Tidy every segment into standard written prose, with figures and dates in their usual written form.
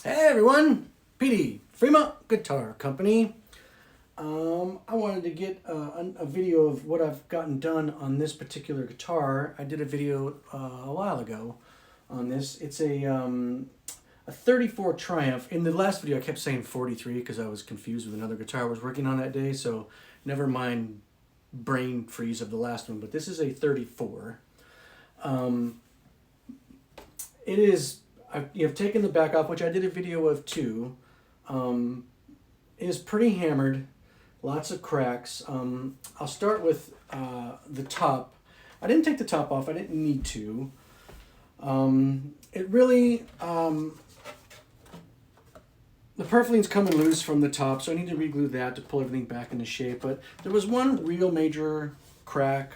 Hey everyone, PD, Fremont Guitar Company. I wanted to get a video of what I've gotten done on this particular guitar. I did a video a while ago on this. It's a 34 Triumph. In the last video I kept saying 43 because I was confused with another guitar I was working on that day, so never mind brain freeze of the last one, but this is a 34. Um, it is I've taken the back off, which I did a video of too. Um, it is pretty hammered, lots of cracks. I'll start with the top. I didn't take the top off. I didn't need to. It really the purfling's coming loose from the top, so I need to reglue that to pull everything back into shape. But there was one real major crack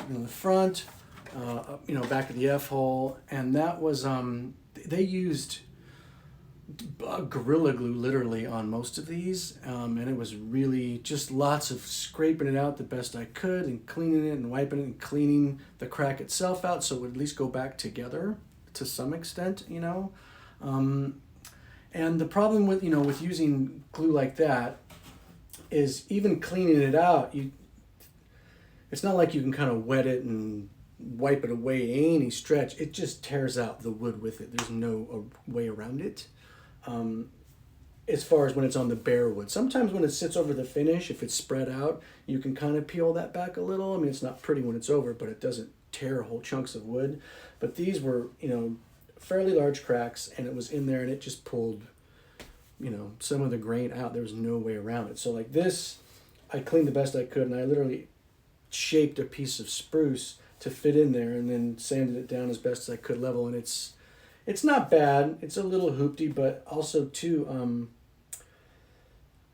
in the front, back of the F hole, and that was they used Gorilla Glue literally on most of these, and it was really just lots of scraping it out the best I could and cleaning it and wiping it and cleaning the crack itself out so it would at least go back together to some extent. And the problem with using glue like that is even cleaning it out, it's not like you can kind of wet it and wipe it away any stretch. It just tears out the wood with it. There's no way around it. As far as when it's on the bare wood. Sometimes when it sits over the finish, if it's spread out, you can kind of peel that back a little. I mean, it's not pretty when it's over, but it doesn't tear whole chunks of wood. But these were, fairly large cracks, and it was in there, and it just pulled, some of the grain out. There was no way around it. So like this, I cleaned the best I could, and I literally shaped a piece of spruce to fit in there, and then sanded it down as best as I could level, and it's not bad. It's a little hoopty, but also too,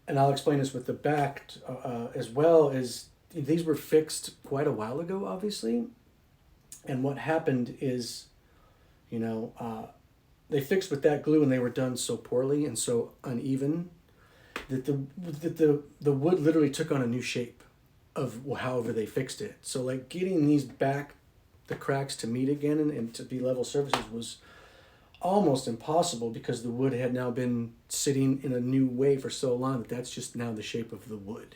and I'll explain this with the back as well, is these were fixed quite a while ago, obviously. And what happened is, they fixed with that glue and they were done so poorly and so uneven that the wood literally took on a new shape of however they fixed it. So like getting these back, the cracks to meet again and to be level surfaces was almost impossible because the wood had now been sitting in a new way for so long that that's just now the shape of the wood.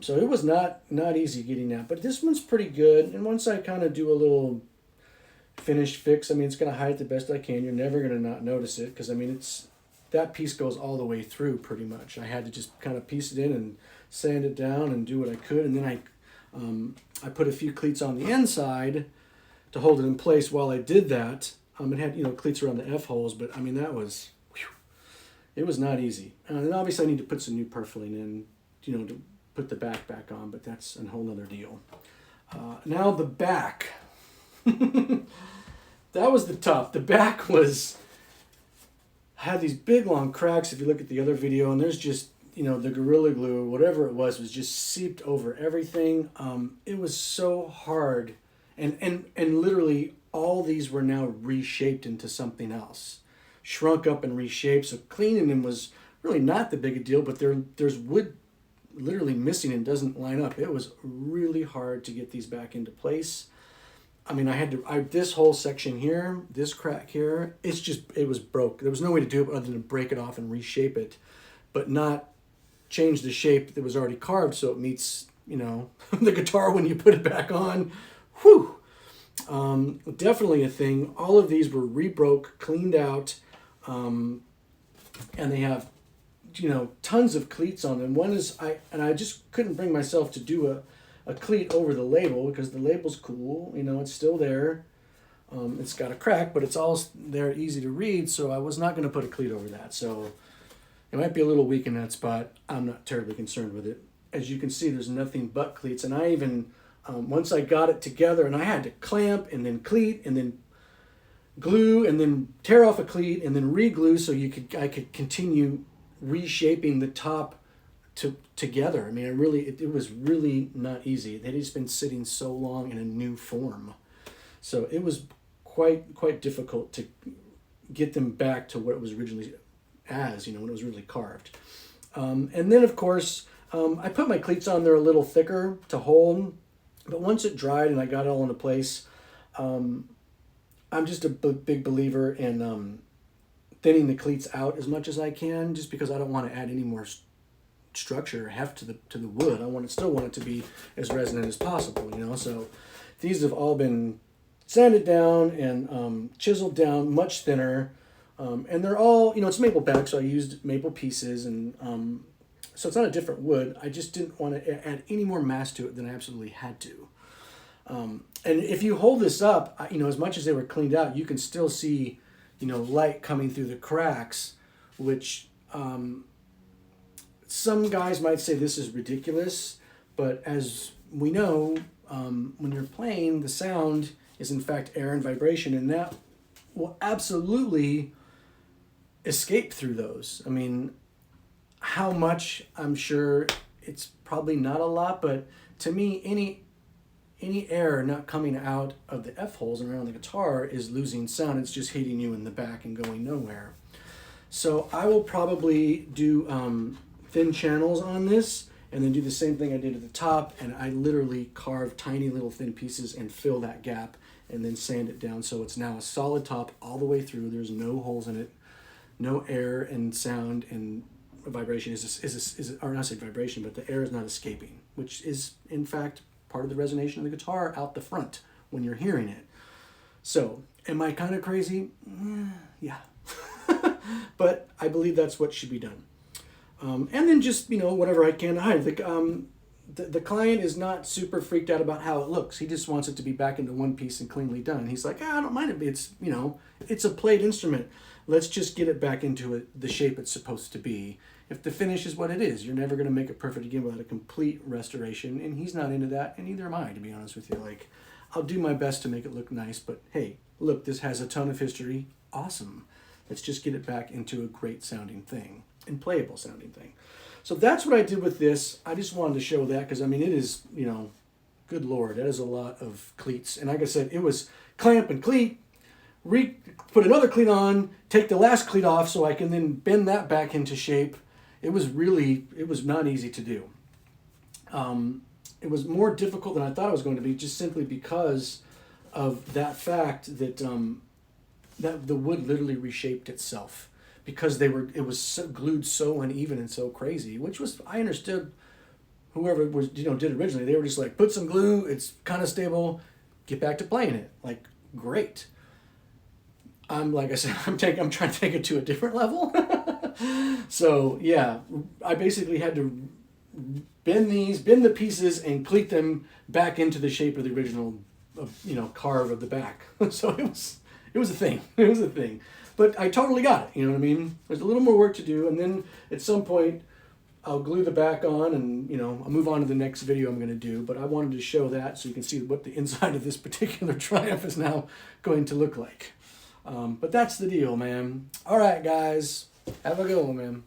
So it was not easy getting that, but this one's pretty good. And once I kind of do a little finished fix, it's going to hide it the best I can. You're never going to not notice it because that piece goes all the way through pretty much. I had to just kind of piece it in and sand it down and do what I could, and then I put a few cleats on the inside to hold it in place while I did that. It had cleats around the F holes, but it was not easy. And obviously I need to put some new purfling in, to put the back on, but that's a whole nother deal. Now the back. That was the top. The back had these big long cracks if you look at the other video, and there's just the Gorilla Glue or whatever it was just seeped over everything. It was so hard, and literally all these were now reshaped into something else, shrunk up and reshaped. So cleaning them was really not the big a deal, but there's wood literally missing and doesn't line up. It was really hard to get these back into place. This whole section here, this crack here, it was broke. There was no way to do it other than break it off and reshape it, but not change the shape that was already carved so it meets, the guitar when you put it back on. Whew. Definitely a thing. All of these were rebroke, cleaned out, and they have, tons of cleats on them. One is, I just couldn't bring myself to do a cleat over the label because the label's cool, it's still there. It's got a crack, but it's all there, easy to read, so I was not going to put a cleat over that. So it might be a little weak in that spot. I'm not terribly concerned with it. As you can see, there's nothing but cleats, and I even, once I got it together, and I had to clamp and then cleat and then glue and then tear off a cleat and then re-glue so I could continue reshaping the top together. It was really not easy. They'd just been sitting so long in a new form, so it was quite difficult to get them back to what it was originally when it was really carved. And then of course I put my cleats on there a little thicker to hold, but once it dried and I got it all into place, I'm just a big believer in thinning the cleats out as much as I can, just because I don't want to add any more structure or heft to the wood. I still want it to be as resonant as possible, you know. So these have all been sanded down and chiseled down much thinner, and they're all, you know, it's maple back, so I used maple pieces, and so it's not a different wood. I just didn't want to add any more mass to it than I absolutely had to. And if you hold this up, you know, as much as they were cleaned out, you can still see, you know, light coming through the cracks, which some guys might say this is ridiculous, but as we know, when you're playing, the sound is in fact air and vibration, and that will absolutely escape through those. I mean, how much, I'm sure it's probably not a lot, but to me, any air not coming out of the F-holes and around the guitar is losing sound. It's just hitting you in the back and going nowhere. So I will probably do thin channels on this, and then do the same thing I did at the top, and I literally carve tiny little thin pieces and fill that gap, and then sand it down so it's now a solid top all the way through. There's no holes in it, no air and sound and vibration or not say vibration, but the air is not escaping, which is in fact part of the resonation of the guitar out the front when you're hearing it. So, am I kind of crazy? Yeah. But I believe that's what should be done. And then just, you know, whatever I can to hide. The client is not super freaked out about how it looks. He just wants it to be back into one piece and cleanly done. He's like, I don't mind it. It's, you know, it's a played instrument. Let's just get it back into the shape it's supposed to be. If the finish is what it is, you're never going to make it perfect again without a complete restoration. And he's not into that, and neither am I, to be honest with you. Like, I'll do my best to make it look nice, but hey, look, this has a ton of history. Awesome. Let's just get it back into a great sounding thing and playable sounding thing. So that's what I did with this. I just wanted to show that because, I mean, it is, you know, good Lord, that is a lot of cleats. And like I said, it was clamp and cleat, put another cleat on, take the last cleat off so I can then bend that back into shape. It was not easy to do. It was more difficult than I thought it was going to be, just simply because of that fact that that the wood literally reshaped itself, because it was so glued so uneven and so crazy, which was, I understood whoever was, you know, did originally. They were just like, put some glue, it's kind of stable, get back to playing it. Like, great. Like I said, I'm trying to take it to a different level. So yeah, I basically had to bend the pieces and cleat them back into the shape of the original, you know, carve of the back. So it was a thing. It was a thing. But I totally got it, you know what I mean? There's a little more work to do, and then at some point I'll glue the back on, and, you know, I'll move on to the next video I'm going to do, but I wanted to show that so you can see what the inside of this particular Triumph is now going to look like. But that's the deal, man. All right, guys. Have a good one, man.